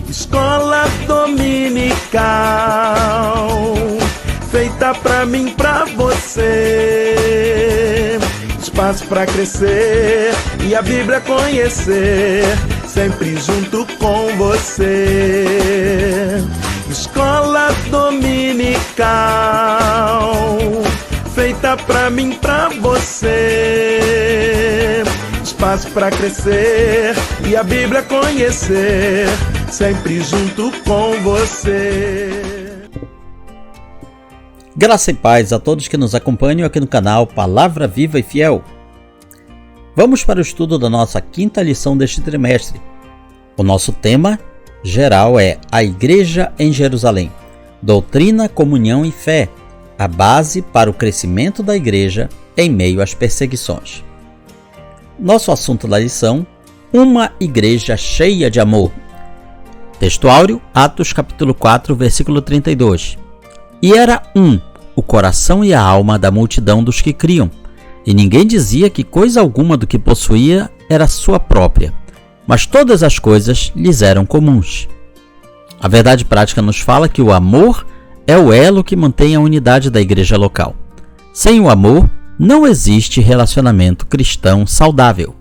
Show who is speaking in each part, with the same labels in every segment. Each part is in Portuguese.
Speaker 1: Escola dominical, feita pra mim, pra você. Espaço pra crescer e a Bíblia conhecer, sempre junto com você. Escola dominical, feita pra mim, pra você. Espaço pra crescer e a Bíblia conhecer, sempre junto com você.
Speaker 2: Graça e paz a todos que nos acompanham aqui no canal Palavra Viva e Fiel. Vamos para o estudo da nossa quinta lição deste trimestre. O nosso tema geral é a Igreja em Jerusalém, doutrina, comunhão e fé, a base para o crescimento da Igreja em meio às perseguições. Nosso assunto da lição, uma igreja cheia de amor. Texto áureo, Atos capítulo 4, versículo 32. E era o coração e a alma da multidão dos que criam, e ninguém dizia que coisa alguma do que possuía era sua própria, mas todas as coisas lhes eram comuns. A verdade prática nos fala que o amor é o elo que mantém a unidade da igreja local. Sem o amor, não existe relacionamento cristão saudável.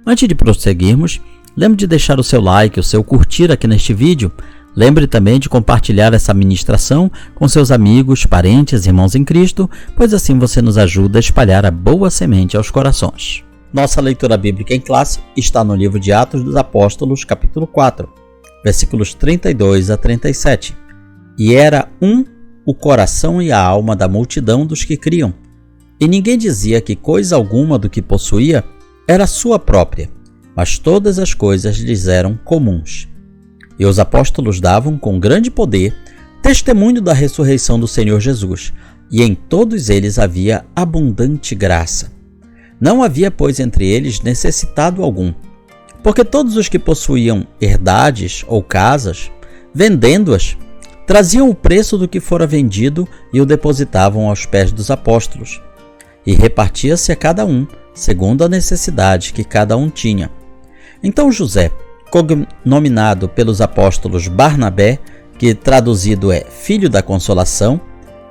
Speaker 2: Antes de prosseguirmos, lembre de deixar o seu like, o seu curtir aqui neste vídeo. Lembre também de compartilhar essa ministração com seus amigos, parentes, irmãos em Cristo, pois assim você nos ajuda a espalhar a boa semente aos corações. Nossa leitura bíblica em classe está no livro de Atos dos Apóstolos, capítulo 4, versículos 32 a 37. E era o coração e a alma da multidão dos que criam, e ninguém dizia que coisa alguma do que possuía era sua própria, mas todas as coisas lhes eram comuns. E os apóstolos davam com grande poder testemunho da ressurreição do Senhor Jesus, e em todos eles havia abundante graça. Não havia, pois, entre eles necessitado algum, porque todos os que possuíam herdades ou casas, vendendo-as, traziam o preço do que fora vendido e o depositavam aos pés dos apóstolos. E repartia-se a cada um, segundo a necessidade que cada um tinha. Então José, cognominado pelos apóstolos Barnabé, que traduzido é Filho da Consolação,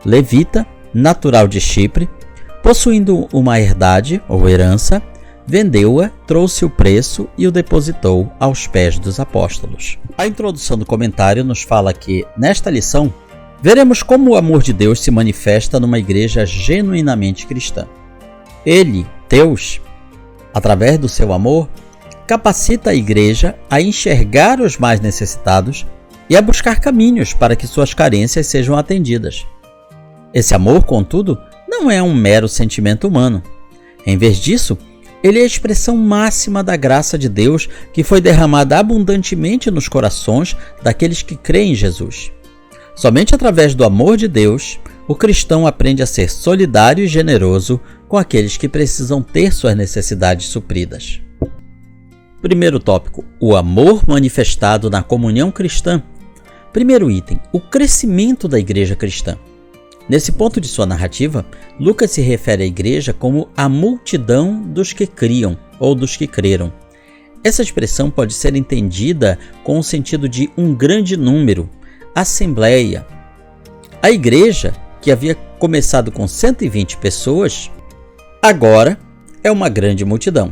Speaker 2: levita, natural de Chipre, possuindo uma herdade ou herança, vendeu-a, trouxe o preço e o depositou aos pés dos apóstolos. A introdução do comentário nos fala que, nesta lição, veremos como o amor de Deus se manifesta numa igreja genuinamente cristã. Ele, Deus, através do seu amor, capacita a igreja a enxergar os mais necessitados e a buscar caminhos para que suas carências sejam atendidas. Esse amor, contudo, não é um mero sentimento humano. Em vez disso, ele é a expressão máxima da graça de Deus que foi derramada abundantemente nos corações daqueles que creem em Jesus. Somente através do amor de Deus, o cristão aprende a ser solidário e generoso com aqueles que precisam ter suas necessidades supridas. Primeiro tópico, o amor manifestado na comunhão cristã. Primeiro item, o crescimento da igreja cristã. Nesse ponto de sua narrativa, Lucas se refere à igreja como a multidão dos que criam ou dos que creram. Essa expressão pode ser entendida com o sentido de um grande número, assembleia. A igreja, que havia começado com 120 pessoas, agora é uma grande multidão.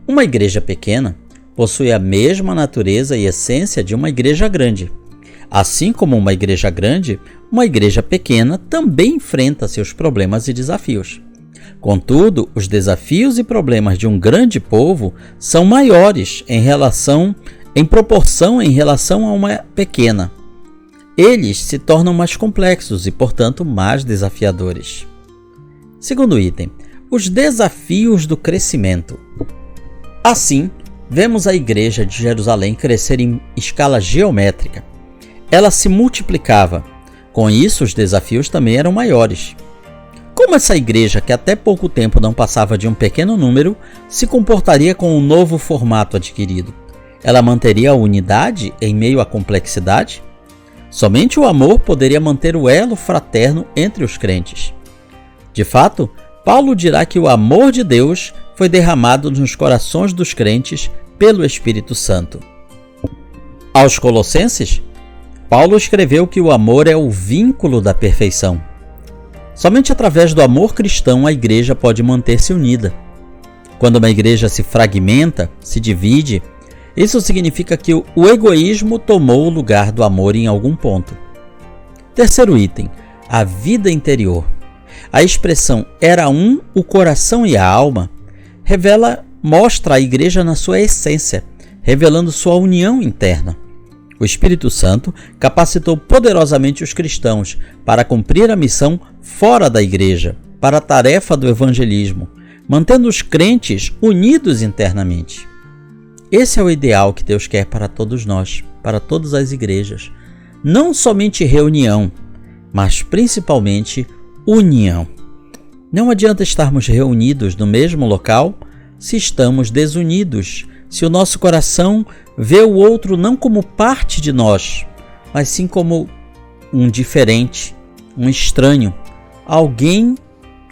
Speaker 2: Uma igreja pequena possui a mesma natureza e essência de uma igreja grande. Assim como uma igreja pequena também enfrenta seus problemas e desafios. Contudo, os desafios e problemas de um grande povo são maiores em proporção em relação a uma pequena. Eles se tornam mais complexos e, portanto, mais desafiadores. Segundo item, os desafios do crescimento. Assim, vemos a igreja de Jerusalém crescer em escala geométrica. Ela se multiplicava. Com isso, os desafios também eram maiores. Como essa igreja, que até pouco tempo não passava de um pequeno número, se comportaria com o novo formato adquirido? Ela manteria a unidade em meio à complexidade? Somente o amor poderia manter o elo fraterno entre os crentes. De fato, Paulo dirá que o amor de Deus foi derramado nos corações dos crentes pelo Espírito Santo. Aos Colossenses, Paulo escreveu que o amor é o vínculo da perfeição. Somente através do amor cristão a igreja pode manter-se unida. Quando uma igreja se fragmenta, se divide, isso significa que o egoísmo tomou o lugar do amor em algum ponto. Terceiro item, a vida interior. A expressão era um, o coração e a alma, mostra a igreja na sua essência, revelando sua união interna. O Espírito Santo capacitou poderosamente os cristãos para cumprir a missão fora da igreja, para a tarefa do evangelismo, mantendo os crentes unidos internamente. Esse é o ideal que Deus quer para todos nós, para todas as igrejas. Não somente reunião, mas principalmente união. Não adianta estarmos reunidos no mesmo local se estamos desunidos, se o nosso coração vê o outro não como parte de nós, mas sim como um diferente, um estranho, alguém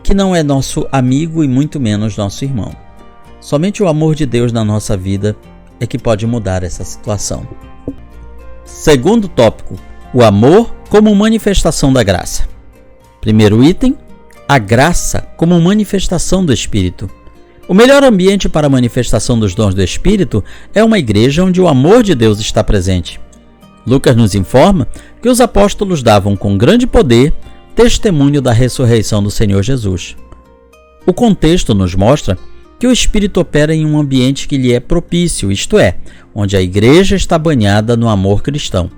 Speaker 2: que não é nosso amigo e muito menos nosso irmão. Somente o amor de Deus na nossa vida é que pode mudar essa situação. Segundo tópico, o amor como manifestação da graça. Primeiro item, a graça como manifestação do Espírito. O melhor ambiente para a manifestação dos dons do Espírito é uma igreja onde o amor de Deus está presente. Lucas nos informa que os apóstolos davam com grande poder testemunho da ressurreição do Senhor Jesus. O contexto nos mostra que o Espírito opera em um ambiente que lhe é propício, isto é, onde a igreja está banhada no amor cristão.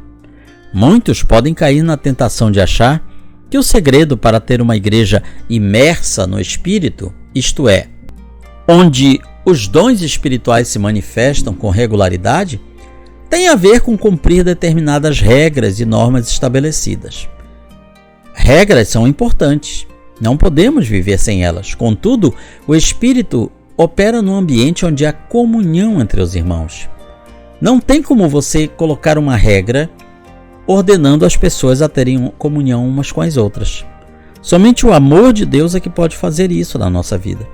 Speaker 2: Muitos podem cair na tentação de achar que o segredo para ter uma igreja imersa no Espírito, isto é, onde os dons espirituais se manifestam com regularidade, tem a ver com cumprir determinadas regras e normas estabelecidas. Regras são importantes, não podemos viver sem elas. Contudo, o Espírito opera num ambiente onde há comunhão entre os irmãos. Não tem como você colocar uma regra ordenando as pessoas a terem comunhão umas com as outras. Somente o amor de Deus é que pode fazer isso na nossa vida.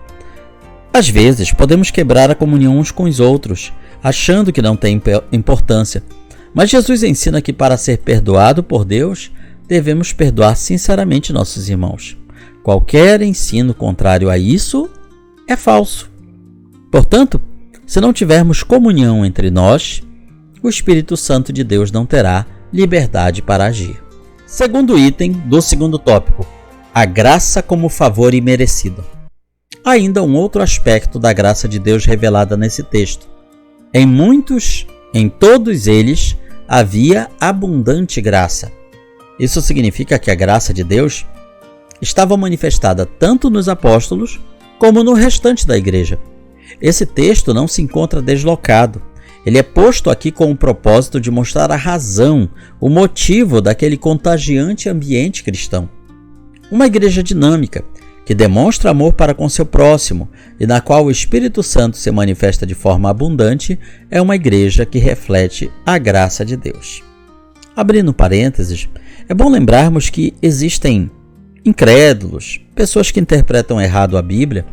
Speaker 2: Às vezes, podemos quebrar a comunhão uns com os outros, achando que não tem importância. Mas Jesus ensina que para ser perdoado por Deus, devemos perdoar sinceramente nossos irmãos. Qualquer ensino contrário a isso é falso. Portanto, se não tivermos comunhão entre nós, o Espírito Santo de Deus não terá liberdade para agir. Segundo item do segundo tópico, a graça como favor imerecido. Ainda um outro aspecto da graça de Deus revelada nesse texto. Em todos eles, havia abundante graça. Isso significa que a graça de Deus estava manifestada tanto nos apóstolos como no restante da igreja. Esse texto não se encontra deslocado. Ele é posto aqui com o propósito de mostrar a razão, o motivo daquele contagiante ambiente cristão. Uma igreja dinâmica, que demonstra amor para com seu próximo e na qual o Espírito Santo se manifesta de forma abundante, é uma igreja que reflete a graça de Deus. Abrindo parênteses, é bom lembrarmos que existem incrédulos, pessoas que interpretam errado a Bíblia,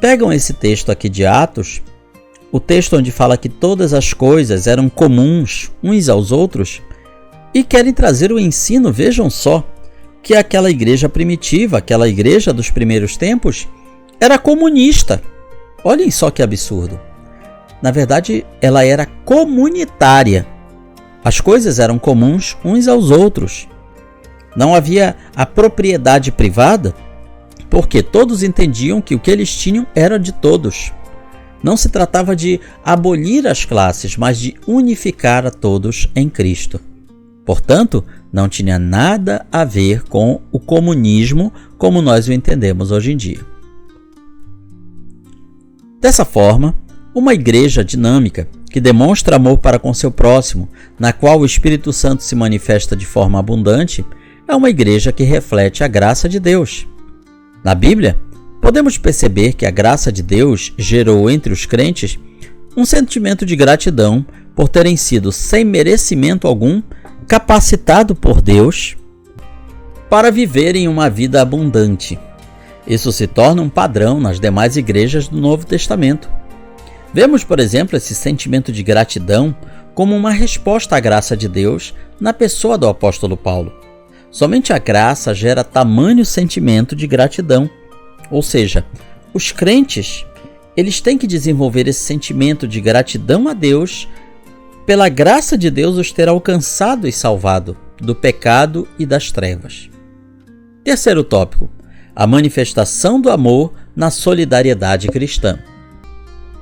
Speaker 2: pegam esse texto aqui de Atos, o texto onde fala que todas as coisas eram comuns uns aos outros, e querem trazer o ensino, vejam só, que aquela igreja primitiva, aquela igreja dos primeiros tempos, era comunista. Olhem só que absurdo. Na verdade, ela era comunitária. As coisas eram comuns uns aos outros. Não havia a propriedade privada, porque todos entendiam que o que eles tinham era de todos. Não se tratava de abolir as classes, mas de unificar a todos em Cristo. Portanto, não tinha nada a ver com o comunismo como nós o entendemos hoje em dia. Dessa forma, uma igreja dinâmica que demonstra amor para com seu próximo, na qual o Espírito Santo se manifesta de forma abundante, é uma igreja que reflete a graça de Deus. Na Bíblia, podemos perceber que a graça de Deus gerou entre os crentes um sentimento de gratidão por terem sido, sem merecimento algum, capacitado por Deus para viverem uma vida abundante. Isso se torna um padrão nas demais igrejas do Novo Testamento. Vemos, por exemplo, esse sentimento de gratidão como uma resposta à graça de Deus na pessoa do apóstolo Paulo. Somente a graça gera tamanho sentimento de gratidão. Ou seja, os crentes, eles têm que desenvolver esse sentimento de gratidão a Deus pela graça de Deus os ter alcançado e salvado do pecado e das trevas. Terceiro tópico, a manifestação do amor na solidariedade cristã.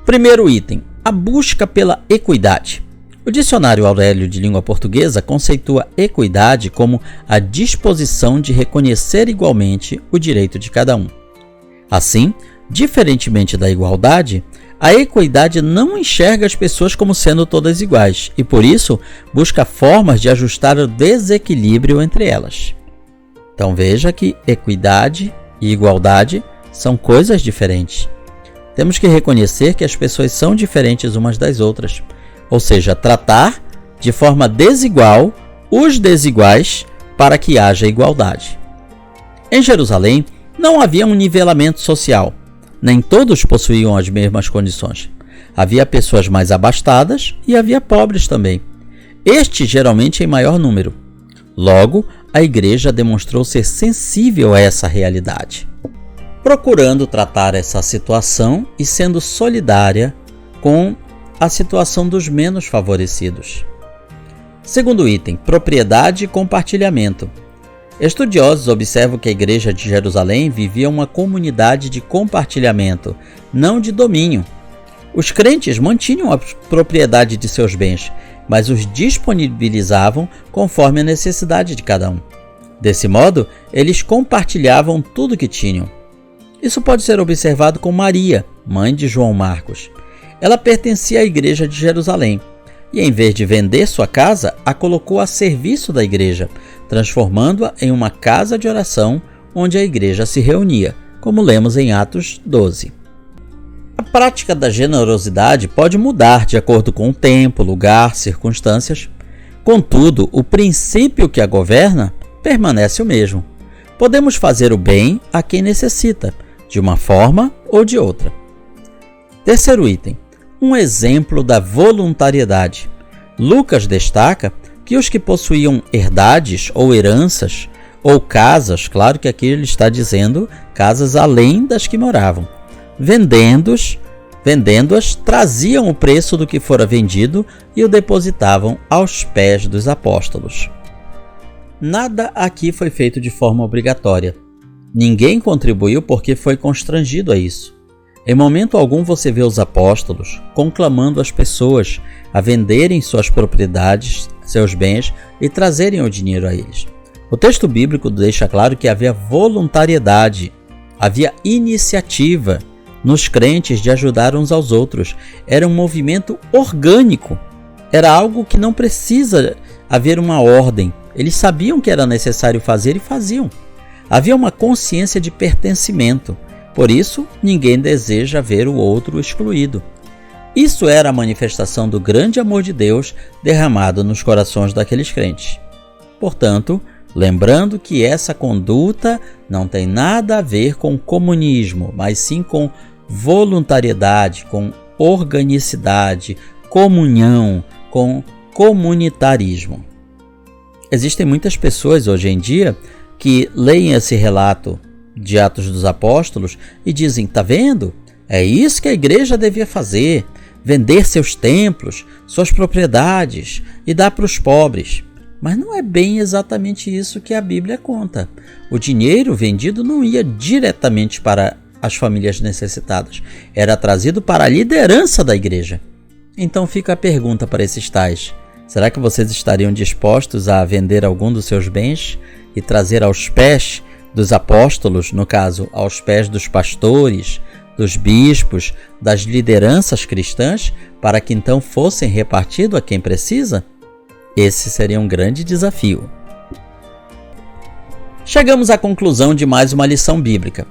Speaker 2: Primeiro item, a busca pela equidade. O dicionário Aurélio de Língua Portuguesa conceitua equidade como a disposição de reconhecer igualmente o direito de cada um. Assim, diferentemente da igualdade, a equidade não enxerga as pessoas como sendo todas iguais e, por isso, busca formas de ajustar o desequilíbrio entre elas. Então veja que equidade e igualdade são coisas diferentes. Temos que reconhecer que as pessoas são diferentes umas das outras, ou seja, tratar de forma desigual os desiguais para que haja igualdade. Em Jerusalém, não havia um nivelamento social. Nem todos possuíam as mesmas condições. Havia pessoas mais abastadas e havia pobres também. Estes geralmente em maior número. Logo, a igreja demonstrou ser sensível a essa realidade, procurando tratar essa situação e sendo solidária com a situação dos menos favorecidos. Segundo item, propriedade e compartilhamento. Estudiosos observam que a igreja de Jerusalém vivia uma comunidade de compartilhamento, não de domínio. Os crentes mantinham a propriedade de seus bens, mas os disponibilizavam conforme a necessidade de cada um. Desse modo, eles compartilhavam tudo que tinham. Isso pode ser observado com Maria, mãe de João Marcos. Ela pertencia à igreja de Jerusalém e, em vez de vender sua casa, a colocou a serviço da igreja, transformando-a em uma casa de oração onde a igreja se reunia, como lemos em Atos 12. A prática da generosidade pode mudar de acordo com o tempo, lugar, circunstâncias. Contudo, o princípio que a governa permanece o mesmo. Podemos fazer o bem a quem necessita, de uma forma ou de outra. Terceiro item, um exemplo da voluntariedade. Lucas destaca que os que possuíam herdades ou heranças, ou casas, claro que aqui ele está dizendo casas além das que moravam, vendendo-as, traziam o preço do que fora vendido e o depositavam aos pés dos apóstolos. Nada aqui foi feito de forma obrigatória. Ninguém contribuiu porque foi constrangido a isso. Em momento algum você vê os apóstolos conclamando as pessoas a venderem suas propriedades, seus bens e trazerem o dinheiro a eles. O texto bíblico deixa claro que havia voluntariedade, havia iniciativa nos crentes de ajudar uns aos outros. Era um movimento orgânico, era algo que não precisa haver uma ordem. Eles sabiam que era necessário fazer e faziam. Havia uma consciência de pertencimento. Por isso, ninguém deseja ver o outro excluído. Isso era a manifestação do grande amor de Deus derramado nos corações daqueles crentes. Portanto, lembrando que essa conduta não tem nada a ver com comunismo, mas sim com voluntariedade, com organicidade, comunhão, com comunitarismo. Existem muitas pessoas hoje em dia que leem esse relato de Atos dos Apóstolos e dizem, tá vendo? É isso que a igreja devia fazer, vender seus templos, suas propriedades e dar para os pobres. Mas não é bem exatamente isso que a Bíblia conta. O dinheiro vendido não ia diretamente para as famílias necessitadas, era trazido para a liderança da igreja. Então fica a pergunta para esses tais: será que vocês estariam dispostos a vender algum dos seus bens e trazer aos pés dos apóstolos, no caso, aos pés dos pastores, dos bispos, das lideranças cristãs, para que então fossem repartidos a quem precisa? Esse seria um grande desafio. Chegamos à conclusão de mais uma lição bíblica.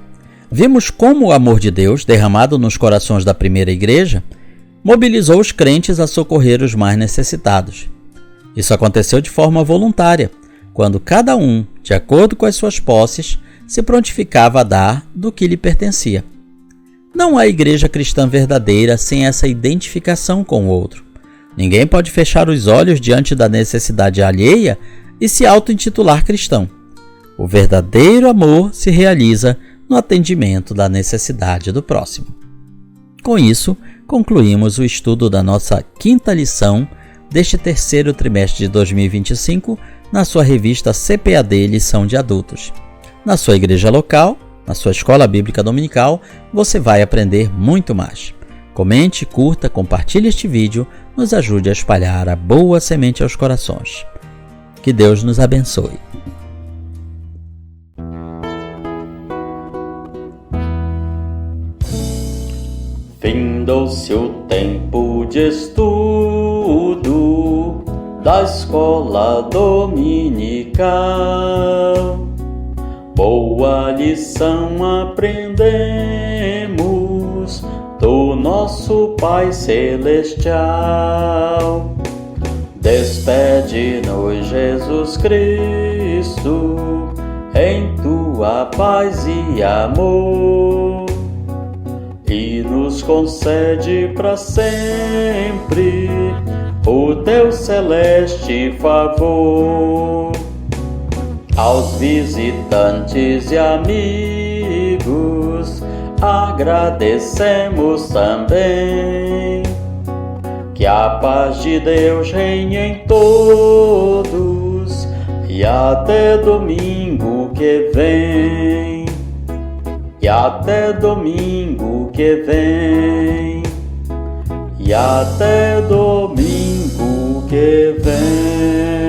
Speaker 2: Vimos como o amor de Deus, derramado nos corações da primeira igreja, mobilizou os crentes a socorrer os mais necessitados. Isso aconteceu de forma voluntária, quando cada um, de acordo com as suas posses, se prontificava a dar do que lhe pertencia. Não há igreja cristã verdadeira sem essa identificação com o outro. Ninguém pode fechar os olhos diante da necessidade alheia e se auto-intitular cristão. O verdadeiro amor se realiza no atendimento da necessidade do próximo. Com isso, concluímos o estudo da nossa quinta lição deste terceiro trimestre de 2025 na sua revista CPAD Lição de Adultos. Na sua igreja local, na sua escola bíblica dominical, você vai aprender muito mais. Comente, curta, compartilhe este vídeo, nos ajude a espalhar a boa semente aos corações. Que Deus nos abençoe.
Speaker 3: Findou-se o tempo de estudo da escola dominical. Boa lição aprendemos do nosso Pai Celestial. Despede-nos, Jesus Cristo, em tua paz e amor, e nos concede para sempre o teu celeste favor. Aos visitantes e amigos agradecemos também. Que a paz de Deus reine em todos e até domingo que vem. E até domingo que vem. E até domingo que vem.